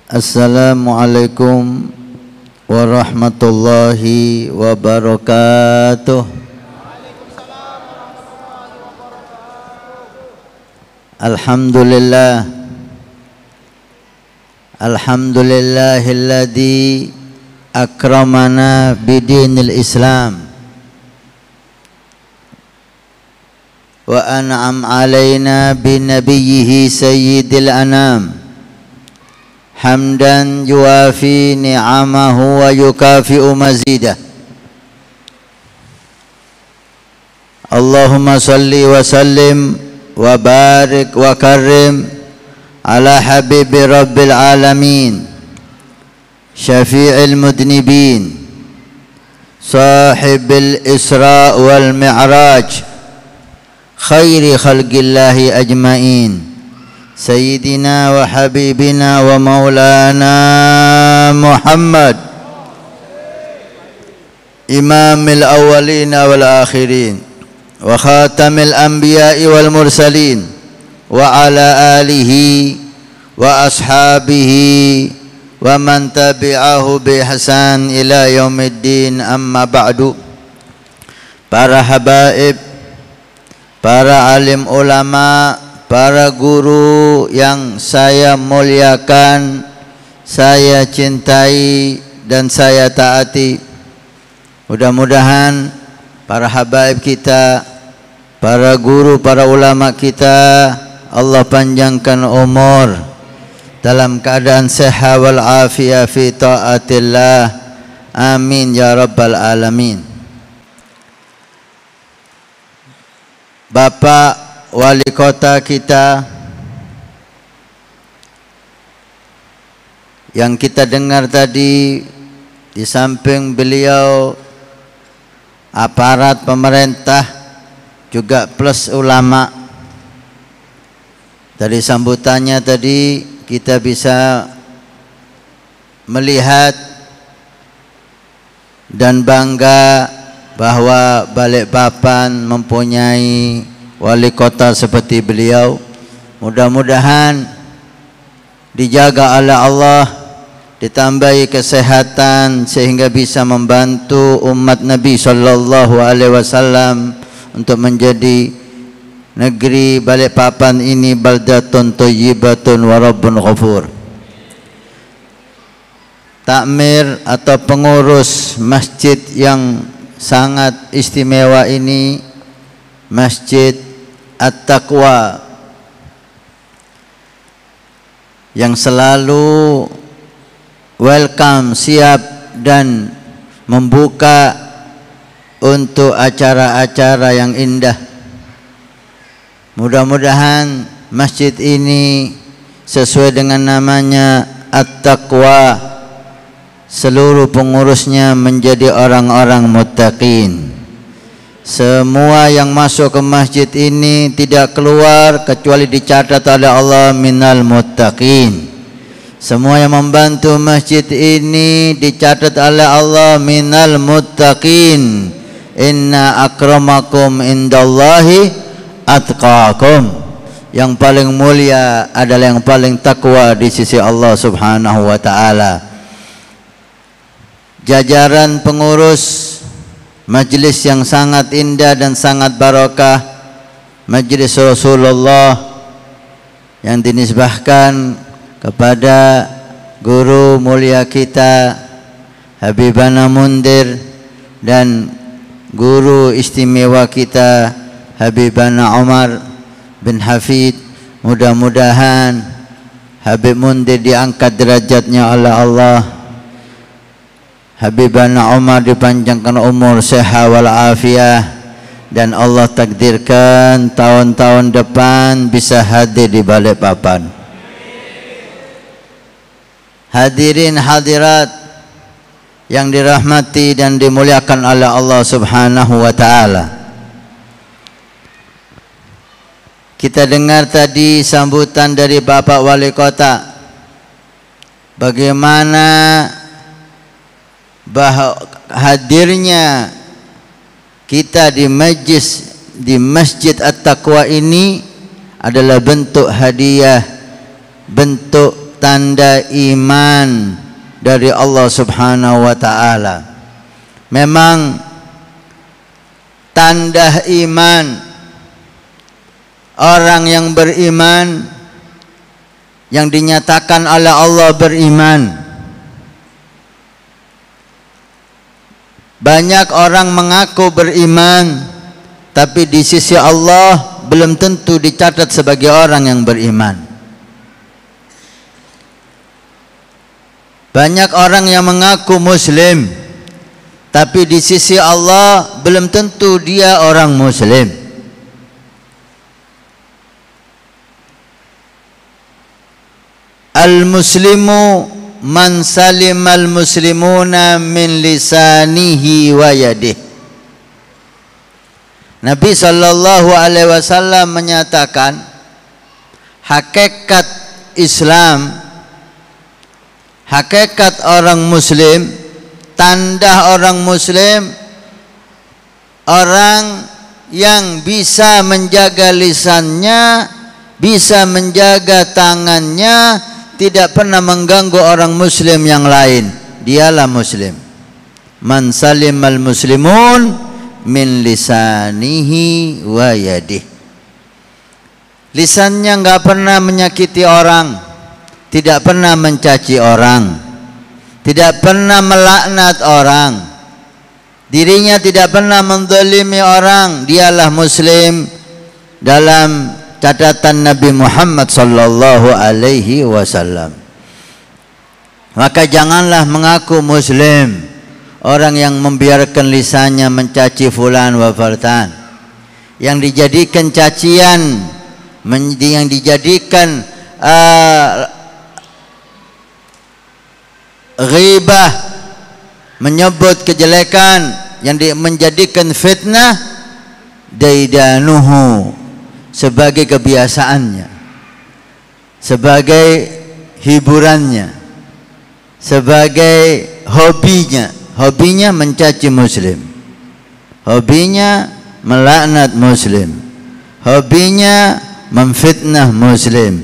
Assalamualaikum warahmatullahi wabarakatuh. Alhamdulillah, alhamdulillahilladzi akramana bidinil Islam wa an'am alaina binabiyhi sayyidil anam hamdan yuafi ni'amahu wa yukafi'u mazidah. Allahumma salli wa sallim wa barik wa karim ala habibi rabbil alamin syafi'il mudnibin sahibil isra wal mi'raj khairi khalqillahi ajma'in Sayyidina wa habibina wa maulana Muhammad imamil awwalina wal akhirin wa khatamil anbiya'i wal mursalin wa ala alihi wa ashabihi wa man tabi'ahu bi ihsan ila yaumiddin, amma ba'du. Para habaib, para alim ulama, para guru yang saya muliakan, saya cintai dan saya taati. Mudah-mudahan para habaib kita, para guru, para ulama kita, Allah panjangkan umur dalam keadaan sehat wal afiyah fi taatillah. Amin ya rabbal alamin. Bapak Wali Kota kita yang kita dengar tadi, di samping beliau aparat pemerintah juga plus ulama. Dari sambutannya tadi kita bisa melihat dan bangga bahwa Balikpapan mempunyai wali kota seperti beliau. Mudah-mudahan dijaga oleh Allah, ditambahi kesehatan sehingga bisa membantu umat Nabi sallallahu alaihi wasallam untuk menjadi negeri Balikpapan ini baldatun thayyibatun wa rabbun ghafur. Takmir atau pengurus masjid yang sangat istimewa ini, Masjid At-Taqwa, yang selalu welcome, siap dan membuka untuk acara-acara yang indah. Mudah-mudahan masjid ini sesuai dengan namanya At-Taqwa, seluruh pengurusnya menjadi orang-orang muttaqin. Semua yang masuk ke masjid ini tidak keluar kecuali dicatat oleh Allah minal muttaqin. Semua yang membantu masjid ini dicatat oleh Allah minal muttaqin. Inna akramakum indallahi atqakum. Yang paling mulia adalah yang paling takwa di sisi Allah Subhanahu wa taala. Jajaran pengurus majlis yang sangat indah dan sangat barokah, Majlis Rasulullah, yang dinisbahkan kepada guru mulia kita Habibana Mundir dan guru istimewa kita Habibana Umar bin Hafid. Mudah-mudahan Habib Mundir diangkat derajatnya oleh Allah, Habibana Umar dipanjangkan umur, sehat wal afiyah, dan Allah takdirkan tahun-tahun depan bisa hadir di Balikpapan. Hadirin hadirat yang dirahmati dan dimuliakan oleh Allah Subhanahu wa taala. Kita dengar tadi sambutan dari Bapak Wali Kota, bagaimana hadirnya kita di Masjid At-Taqwa ini adalah bentuk hadiah, bentuk tanda iman dari Allah Subhanahu wa taala. Memang tanda iman orang yang beriman yang dinyatakan oleh Allah beriman. Banyak orang mengaku beriman, tapi di sisi Allah belum tentu dicatat sebagai orang yang beriman. Banyak orang yang mengaku muslim, tapi di sisi Allah belum tentu dia orang muslim. Al-muslimu man salimal muslimuna min lisanihi wa yadihi. Nabi sallallahu alaihi wasallam menyatakan hakikat Islam, hakikat orang muslim, tanda orang muslim, orang yang bisa menjaga lisannya, bisa menjaga tangannya, tidak pernah mengganggu orang muslim yang lain. Dialah muslim. Man salimal muslimun min lisanihi wa yadihi. Lisannya enggak pernah menyakiti orang, tidak pernah mencaci orang, tidak pernah melaknat orang, dirinya tidak pernah menzalimi orang. Dialah muslim dalam catatan Nabi Muhammad sallallahu alaihi wasallam. Maka janganlah mengaku muslim orang yang membiarkan lisannya mencaci fulan wa fartan, yang dijadikan cacian, yang dijadikan ghibah, menyebut kejelekan, yang menjadikan fitnah, daidanuhu, sebagai kebiasaannya, sebagai hiburannya, sebagai hobinya. Hobinya mencaci muslim, hobinya melaknat muslim, hobinya memfitnah muslim.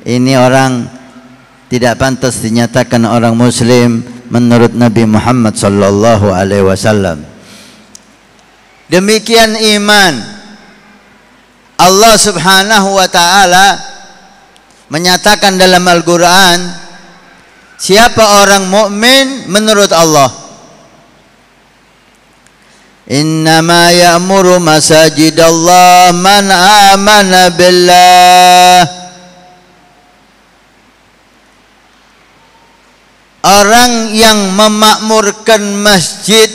Ini orang tidak pantas dinyatakan orang muslim menurut Nabi Muhammad sallallahu alaihi wasallam. Demikian iman. Allah Subhanahu wa taala menyatakan dalam Al-Qur'an, siapa orang mukmin menurut Allah? Innama ya'muru masajidallah man amana billah. Orang yang memakmurkan masjid,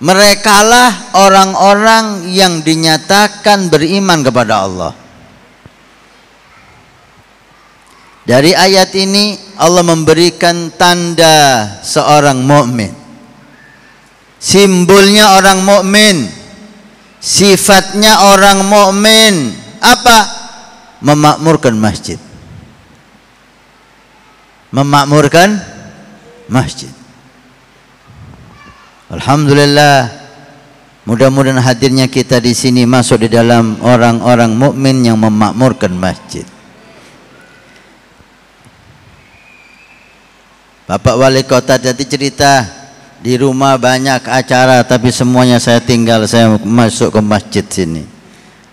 merekalah orang-orang yang dinyatakan beriman kepada Allah. Dari ayat ini Allah memberikan tanda seorang mukmin. Simbolnya orang mukmin, sifatnya orang mukmin apa? Memakmurkan masjid. Memakmurkan masjid. Alhamdulillah, mudah-mudahan hadirnya kita di sini masuk di dalam orang-orang mukmin yang memakmurkan masjid. Bapak Wali Kota tadi cerita, di rumah banyak acara tapi semuanya saya tinggal, saya masuk ke masjid sini.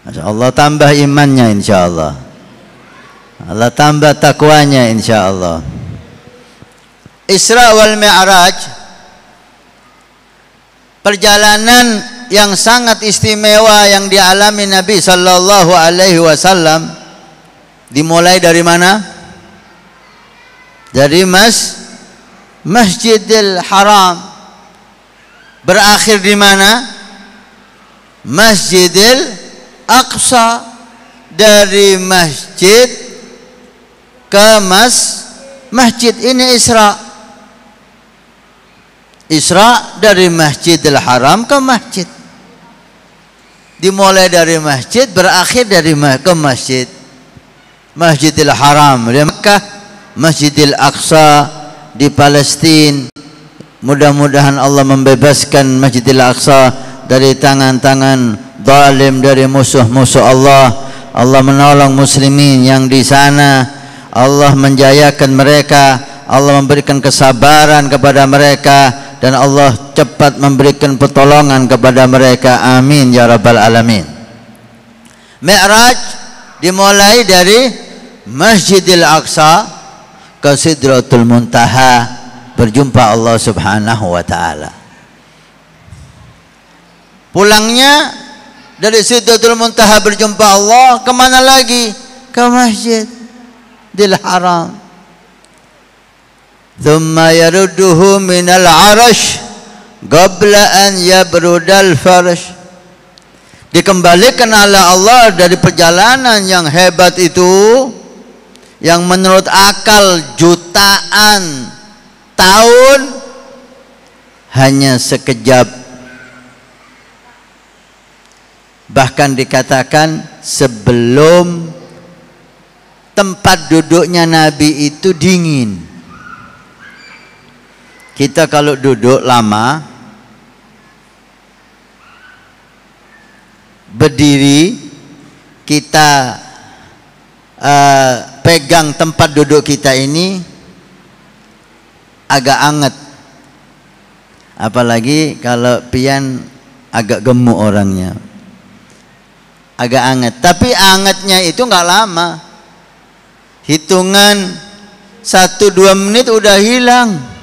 Masya Allah, tambah imannya insya Allah. Allah tambah takwanya insya Allah. Isra wal Mi'raj, perjalanan yang sangat istimewa yang dialami Nabi sallallahu alaihi wasallam, dimulai dari mana? Dari Masjidil Haram, berakhir di mana? Masjidil Aqsa. Dari masjid ke masjid, ini Isra dari Masjidil Haram ke masjid. Dimulai dari masjid, berakhir dari ke masjid. Masjidil Haram di Mekah, Masjidil Aqsa di Palestina. Mudah-mudahan Allah membebaskan Masjidil Aqsa dari tangan-tangan zalim, dari musuh-musuh Allah. Allah menolong muslimin yang di sana. Allah menjayakan mereka, Allah memberikan kesabaran kepada mereka, dan Allah cepat memberikan pertolongan kepada mereka. Amin ya rabbal alamin. Mi'raj dimulai dari Masjidil Aqsa ke Sidratul Muntaha, berjumpa Allah Subhanahu wa taala. Pulangnya dari Sidratul Muntaha berjumpa Allah, kemana lagi? Ke Masjidil Haram. Thumma yarudduhu minal arash qabla an yabrudal farash. Dikembalikan oleh Allah dari perjalanan yang hebat itu, yang menurut akal jutaan tahun, hanya sekejap. Bahkan dikatakan sebelum tempat duduknya Nabi itu dingin. Kita kalau duduk lama, berdiri, kita pegang tempat duduk kita ini agak anget. Apalagi kalau pian agak gemuk orangnya, agak anget. Tapi angetnya itu nggak lama, hitungan 1-2 menit udah hilang.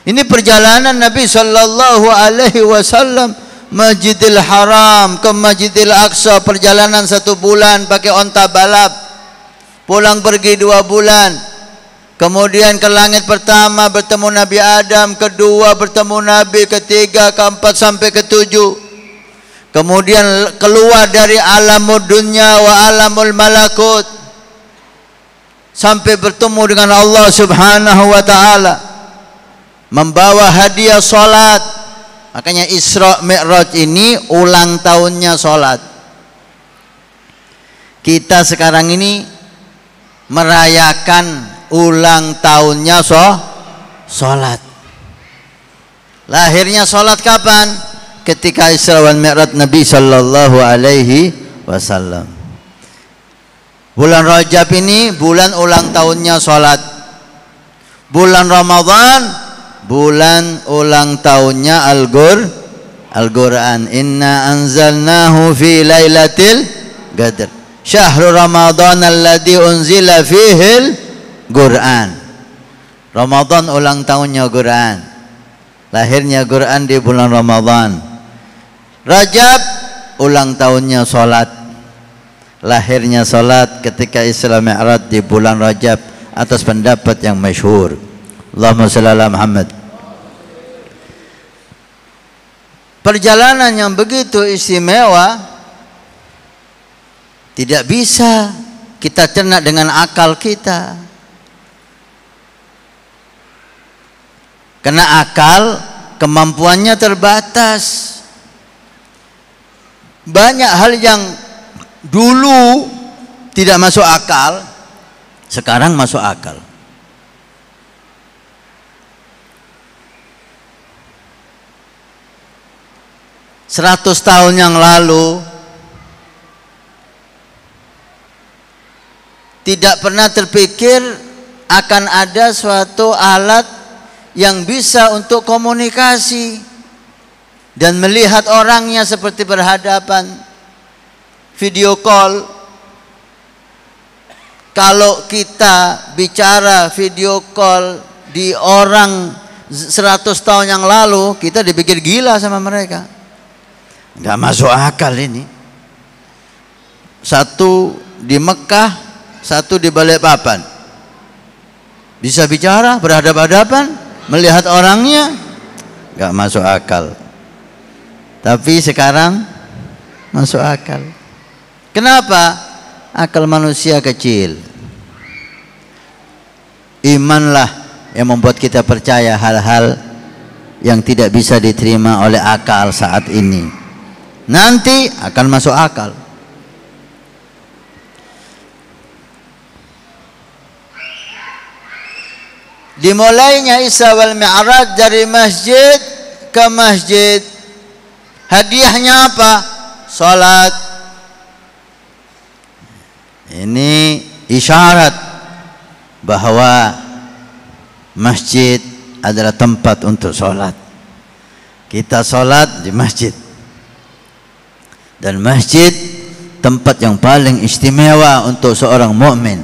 Ini perjalanan Nabi Sallallahu Alaihi Wasallam, Masjidil Haram ke Masjidil Aqsa, perjalanan 1 bulan pakai onta balap, pulang pergi 2 bulan. Kemudian ke langit pertama bertemu Nabi Adam, kedua bertemu Nabi, ketiga, keempat sampai ke-7. Kemudian keluar dari alamud dunya wa alamul malakut sampai bertemu dengan Allah Subhanahu wa taala, membawa hadiah salat. Makanya Isra Mi'raj ini ulang tahunnya salat. Kita sekarang ini merayakan ulang tahunnya salat. Lahirnya salat kapan? Ketika Isra wal Mi'raj Nabi Sallallahu Alaihi Wasallam. Bulan Rajab ini bulan ulang tahunnya salat. Bulan Ramadan bulan ulang tahunnya Al-Quran. Inna anzalnahu fi lailatul qadr. Syahrul Ramadan alladzi unzila fihil Quran. Ramadan ulang tahunnya Quran. Lahirnya Quran di bulan Ramadan. Rajab ulang tahunnya salat. Lahirnya salat ketika Isra Mi'raj di bulan Rajab atas pendapat yang masyhur. Allahumma shalli ala Muhammad. Perjalanan yang begitu istimewa tidak bisa kita cerna dengan akal kita. Karena akal kemampuannya terbatas. Banyak hal yang dulu tidak masuk akal, sekarang masuk akal. Seratus tahun yang lalu tidak pernah terpikir akan ada suatu alat yang bisa untuk komunikasi dan melihat orangnya seperti berhadapan, video call. Kalau kita bicara video call di orang 100 tahun yang lalu, kita dipikir gila sama mereka. Nggak masuk akal ini. Satu di Mekah, satu di Balikpapan, bisa bicara berhadapan-hadapan, melihat orangnya, nggak masuk akal. Tapi sekarang masuk akal. Kenapa? Akal manusia kecil. Imanlah yang membuat kita percaya hal-hal yang tidak bisa diterima oleh akal saat ini. Nanti akan masuk akal. Dimulainya Isra wal Mi'raj dari masjid ke masjid. Hadiahnya apa? Salat. Ini isyarat bahwa masjid adalah tempat untuk sholat. Kita sholat di masjid, dan masjid tempat yang paling istimewa untuk seorang mukmin.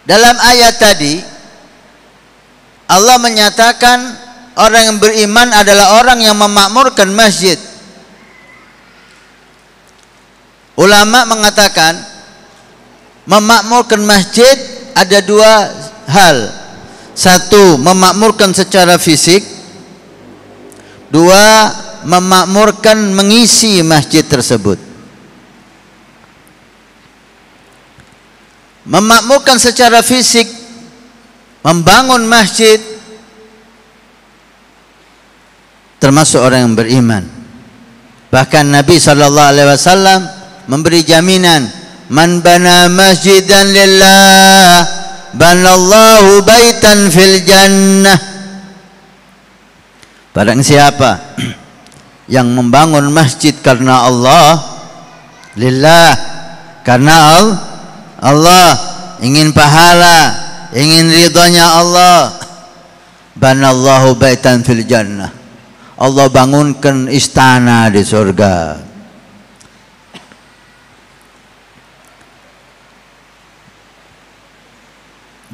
Dalam ayat tadi Allah menyatakan orang yang beriman adalah orang yang memakmurkan masjid. Ulama mengatakan memakmurkan masjid ada dua hal. Satu, memakmurkan secara fisik. Dua, memakmurkan mengisi masjid tersebut. Memakmurkan secara fisik, membangun masjid, termasuk orang yang beriman. Bahkan Nabi SAW memberi jaminan, man bana masjidan lillah banallahu baitan fil jannah. Barang siapa yang membangun masjid karena Allah, lillah, karena Allah, ingin pahala, ingin ridhonya Allah, banallahu baitan fil jannah, Allah bangunkan istana di surga.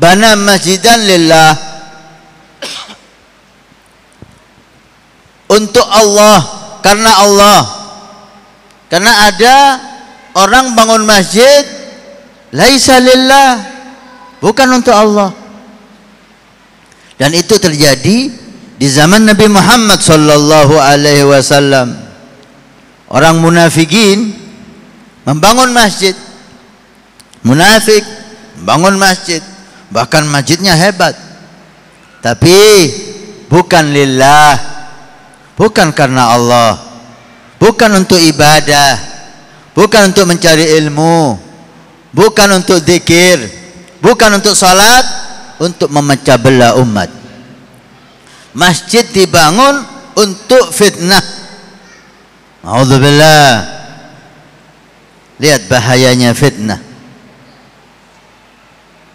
Bana masjidan lillah, untuk Allah, karena Allah. Karena ada orang bangun masjid laisa lillah, bukan untuk Allah. Dan itu terjadi di zaman Nabi Muhammad sallallahu alaihi wasallam. Orang munafikin membangun masjid. Munafik membangun masjid, bahkan masjidnya hebat, tapi bukan lillah, bukan karena Allah, bukan untuk ibadah, bukan untuk mencari ilmu, bukan untuk zikir, bukan untuk salat, untuk memecah belah umat. Masjid dibangun untuk fitnah. A'udzubillah. Lihat bahayanya fitnah.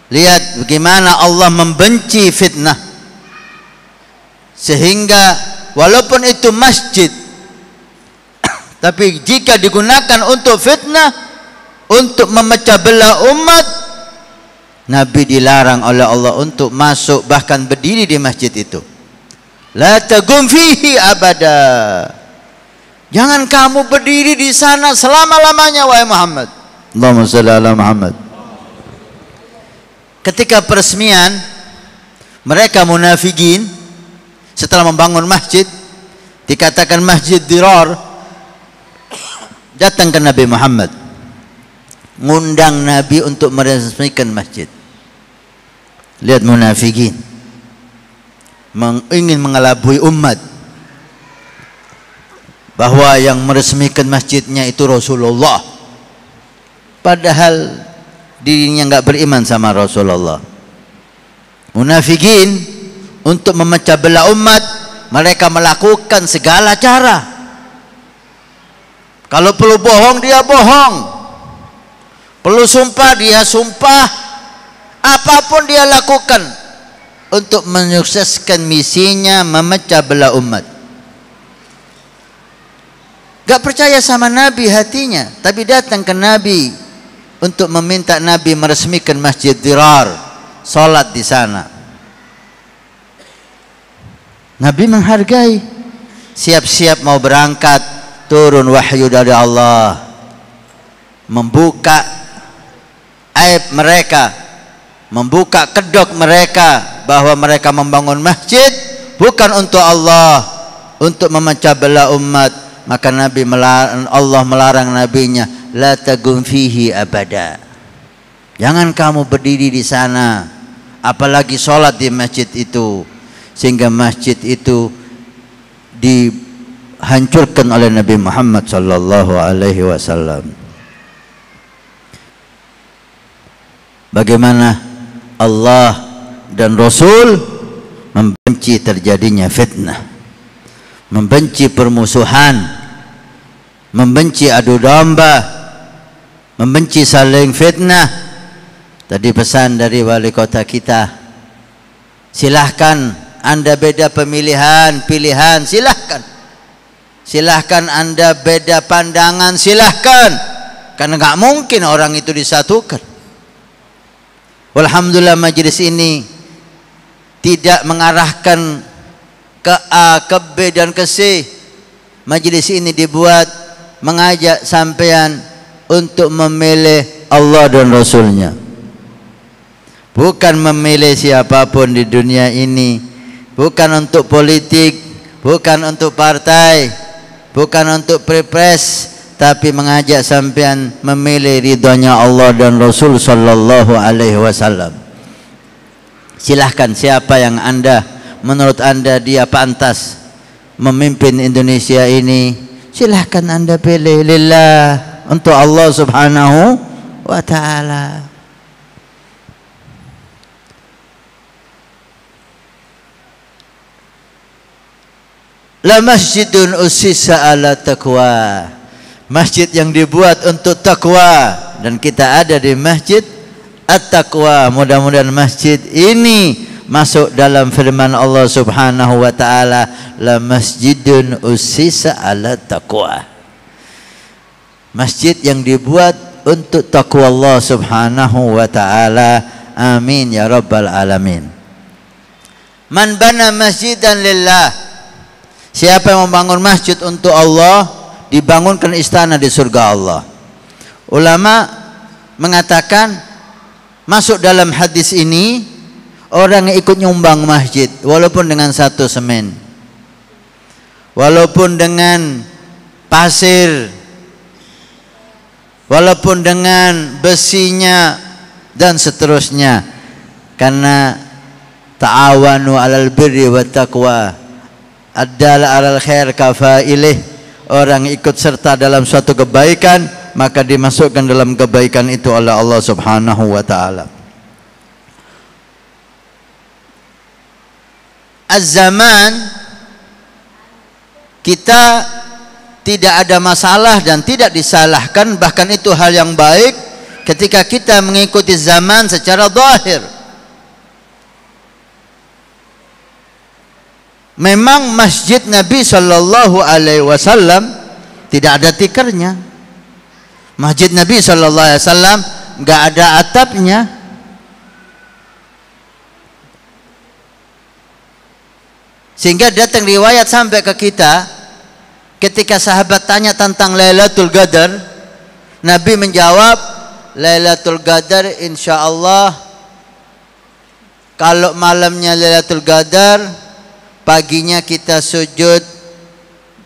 Lihat bagaimana Allah membenci fitnah, sehingga walaupun itu masjid, tapi jika digunakan untuk fitnah, untuk memecah belah umat, Nabi dilarang oleh Allah untuk masuk, bahkan berdiri di masjid itu. La tagum fihi abada. Jangan kamu berdiri di sana selama-lamanya, wahai Muhammad. Allahumma shalli ala Muhammad. Ketika peresmian, mereka munafikin setelah membangun masjid, dikatakan masjid dirar, datang ke Nabi Muhammad, ngundang Nabi untuk meresmikan masjid. Lihat munafikin ingin mengelabui umat bahwa yang meresmikan masjidnya itu Rasulullah, padahal dirinya enggak beriman sama Rasulullah. Munafikin untuk memecah belah umat, mereka melakukan segala cara. Kalau perlu bohong, dia bohong. Perlu sumpah, dia sumpah. Apapun dia lakukan untuk menyukseskan misinya memecah belah umat. Gak percaya sama Nabi hatinya, tapi datang ke Nabi untuk meminta Nabi meresmikan masjid dirar, salat di sana. Nabi menghargai, siap-siap mau berangkat, turun wahyu dari Allah, membuka aib mereka, membuka kedok mereka bahwa mereka membangun masjid bukan untuk Allah, untuk memecah belah umat. Maka Allah melarang nabinya, la tagum fihi abada. Jangan kamu berdiri di sana, apalagi sholat di masjid itu, sehingga masjid itu dihancurkan oleh Nabi Muhammad sallallahu alaihi wasallam. Bagaimana Allah dan Rasul membenci terjadinya fitnah, membenci permusuhan, membenci adu domba, membenci, saling fitnah. Tadi pesan dari wali kota kita, silahkan Anda beda pilihan, silahkan. Silahkan Anda beda pandangan, silahkan. Karena nggak mungkin orang itu disatukan. Alhamdulillah majelis ini tidak mengarahkan ke A, ke B dan ke C. Majelis ini dibuat mengajak sampean untuk memilih Allah dan Rasulnya, bukan memilih siapapun di dunia ini, bukan untuk politik, bukan untuk partai, bukan untuk pilpres, tapi mengajak sampean memilih ridhonya Allah dan Rasul sallallahu alaihi wasallam. Silahkan siapa yang menurut anda dia pantas memimpin Indonesia ini, silahkan anda pilih lillah, untuk Allah subhanahu wa ta'ala. La masjidun ussisa ala taqwa, masjid yang dibuat untuk takwa, dan kita ada di masjid at-taqwa. Mudah-mudahan masjid ini masuk dalam firman Allah subhanahu wa ta'ala, la masjidun ussisa ala taqwa, masjid yang dibuat untuk takwa Allah subhanahu wa ta'ala. Amin ya rabbal alamin. Man bana masjidan lillah, siapa yang membangun masjid untuk Allah, dibangunkan istana di surga Allah. Ulama mengatakan masuk dalam hadis ini orang yang ikut nyumbang masjid, walaupun dengan satu semen, walaupun dengan pasir, walaupun dengan besinya dan seterusnya. Karena ta'awanu 'alal birri wat taqwa, ad-dala 'alal khair kafailih, orang ikut serta dalam suatu kebaikan maka dimasukkan dalam kebaikan itu oleh Allah subhanahu wa ta'ala. Az-zaman, kita tidak ada masalah dan tidak disalahkan, bahkan itu hal yang baik ketika kita mengikuti zaman secara zahir. Memang masjid Nabi sallallahu alaihi wasallam tidak ada tikernya. Masjid Nabi sallallahu alaihi wasallam enggak ada atapnya. Sehingga datang riwayat sampai ke kita, ketika sahabat tanya tentang Lailatul Qadar, Nabi menjawab, Lailatul Qadar insyaallah, kalau malamnya Lailatul Qadar, paginya kita sujud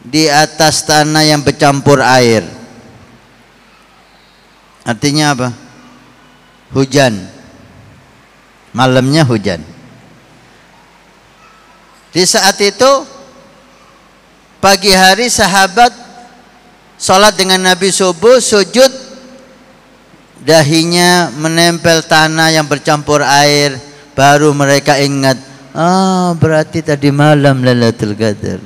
di atas tanah yang bercampur air. Artinya apa? Hujan. Malamnya hujan. Di saat itu pagi hari sahabat sholat dengan Nabi subuh, sujud, dahinya menempel tanah yang bercampur air, baru mereka ingat, berarti tadi malam Lailatul Qadar.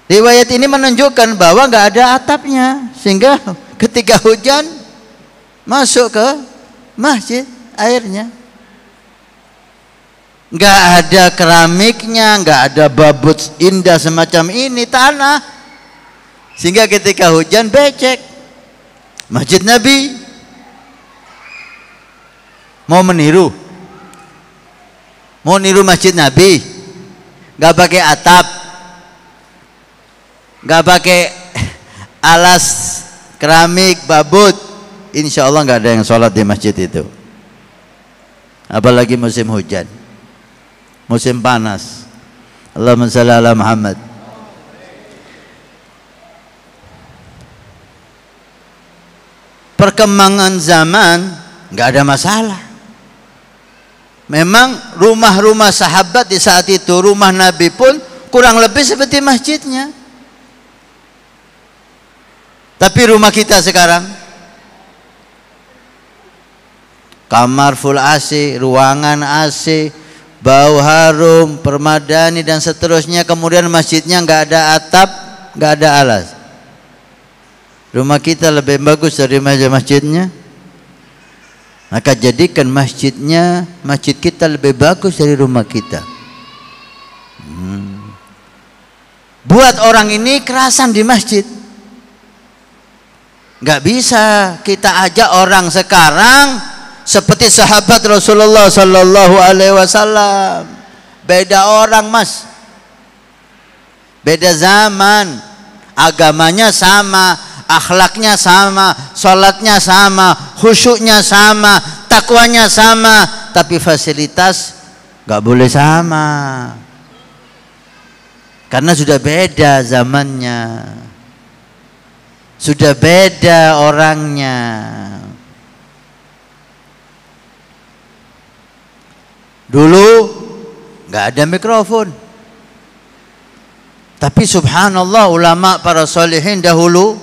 Riwayat ini menunjukkan bahwa nggak ada atapnya, sehingga ketika hujan masuk ke masjid airnya. Nggak ada keramiknya, nggak ada babut indah semacam ini, tanah, sehingga ketika hujan becek. Masjid Nabi mau niru masjid Nabi, nggak pakai atap, nggak pakai alas keramik, babut, insya Allah nggak ada yang sholat di masjid itu. Apalagi musim hujan, musim panas. Allahumma shalli ala Muhammad. Perkembangan zaman nggak ada masalah. Memang rumah-rumah sahabat di saat itu, rumah Nabi pun kurang lebih seperti masjidnya. Tapi rumah kita sekarang, kamar full AC, ruangan AC, bau harum, permadani dan seterusnya. Kemudian masjidnya nggak ada atap, nggak ada alas. Rumah kita lebih bagus dari masjidnya. Maka jadikan masjidnya, masjid kita lebih bagus dari rumah kita. Buat orang ini kerasan di masjid. Gak bisa kita ajak orang sekarang seperti sahabat Rasulullah Sallallahu Alaihi Wasallam. Beda orang mas, beda zaman, agamanya sama, akhlaknya sama, sholatnya sama, khusyuknya sama, takwanya sama, tapi fasilitas gak boleh sama. Karena sudah beda zamannya, sudah beda orangnya. Dulu nggak ada mikrofon, tapi subhanallah ulama para salihin dahulu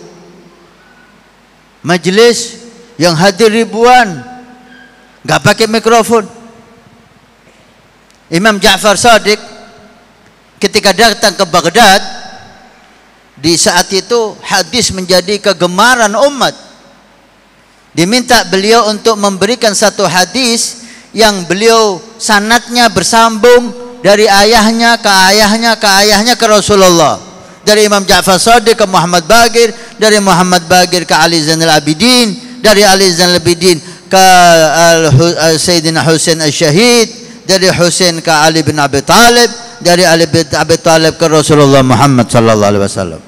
majelis yang hadir ribuan nggak pakai mikrofon. Imam Ja'far Shadiq ketika datang ke Baghdad, di saat itu hadis menjadi kegemaran umat. Diminta beliau untuk memberikan satu hadis yang beliau sanadnya bersambung dari ayahnya ke ayahnya ke ayahnya ke Rasulullah. Dari Imam Ja'far Shadiq ke Muhammad Baqir, dari Muhammad Baqir ke Ali Zainal Abidin, dari Ali Zainal Abidin ke Sayyidina Husain Al-Syahid, dari Husain ke Ali bin Abi Talib, dari Ali bin Abi Talib ke Rasulullah Muhammad sallallahu alaihi wasallam.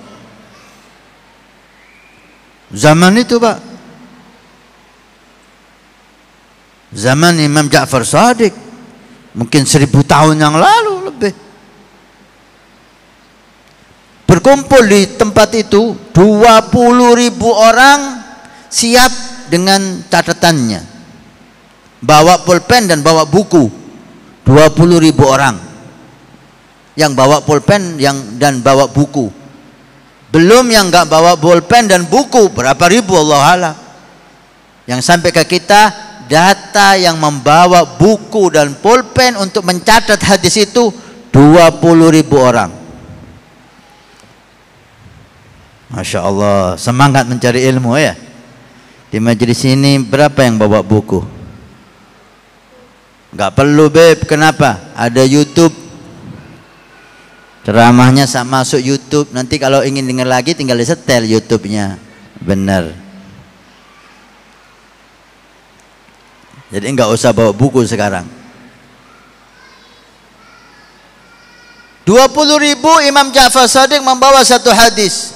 Zaman itu Pak, zaman Imam Ja'far Shadiq, mungkin 1000 tahun yang lalu lebih. Berkumpul di tempat itu 20.000 orang siap dengan catatannya, bawa pulpen dan bawa buku. 20.000 orang yang bawa pulpen dan bawa buku. Belum yang nggak bawa pulpen dan buku, berapa ribu Allah alam. Yang sampai ke kita data yang membawa buku dan pulpen untuk mencatat hadis itu 20.000 orang. Masya Allah, semangat mencari ilmu ya. Di majelis ini berapa yang bawa buku? Gak perlu beb, kenapa? Ada YouTube. Ceramahnya masuk YouTube. Nanti kalau ingin dengar lagi tinggal disetel YouTube-nya. Benar. Jadi nggak usah bawa buku sekarang. 20.000 Imam Ja'far Shadiq membawa satu hadis.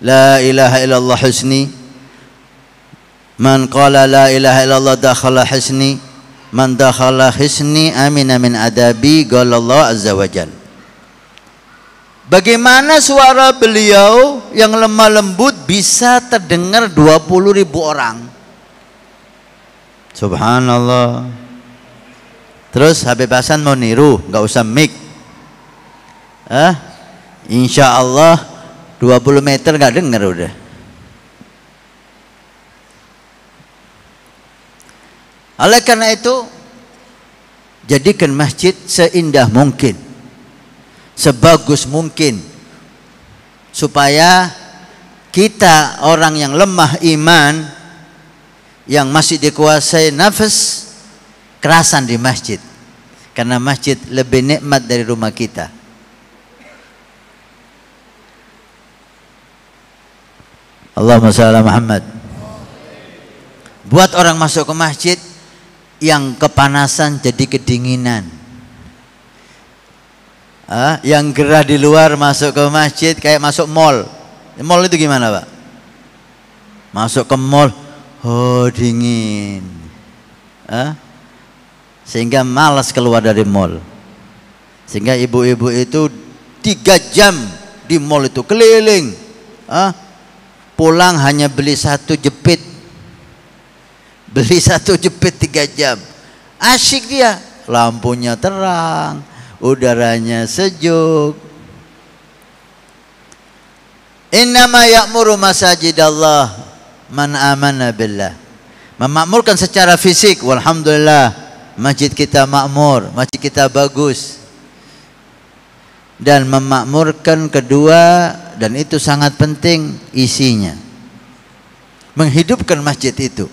La ilaha illallah husni, man qala la ilaha illallah dakhala husni, man dakhala husni amina min adabi, qala Allah azza wa jalla. Bagaimana suara beliau yang lemah lembut bisa terdengar 20.000 orang? Subhanallah. Terus Habib Hasan mau niru, nggak usah mic. Insya Allah 20 meter nggak dengar udah. Oleh karena itu, jadikan masjid seindah mungkin, sebagus mungkin, supaya kita orang yang lemah iman, yang masih dikuasai nafas, kerasan di masjid. Karena masjid lebih nikmat dari rumah kita. Allahumma shalli ala Muhammad. Buat orang masuk ke masjid yang kepanasan jadi kedinginan. Yang gerah di luar masuk ke masjid kayak masuk mall. Mall itu gimana Pak? Masuk ke mall, oh dingin. Sehingga malas keluar dari mall. Sehingga ibu-ibu itu 3 jam di mall itu keliling. Pulang hanya beli 1 jepit. Beli 1 jepit 3 jam. Asyik dia. Lampunya terang, udaranya sejuk. Innama ya'muru masajidallah man amana billah. Memakmurkan secara fisik, walhamdulillah, masjid kita makmur, masjid kita bagus. Dan memakmurkan kedua dan itu sangat penting isinya. Menghidupkan masjid itu.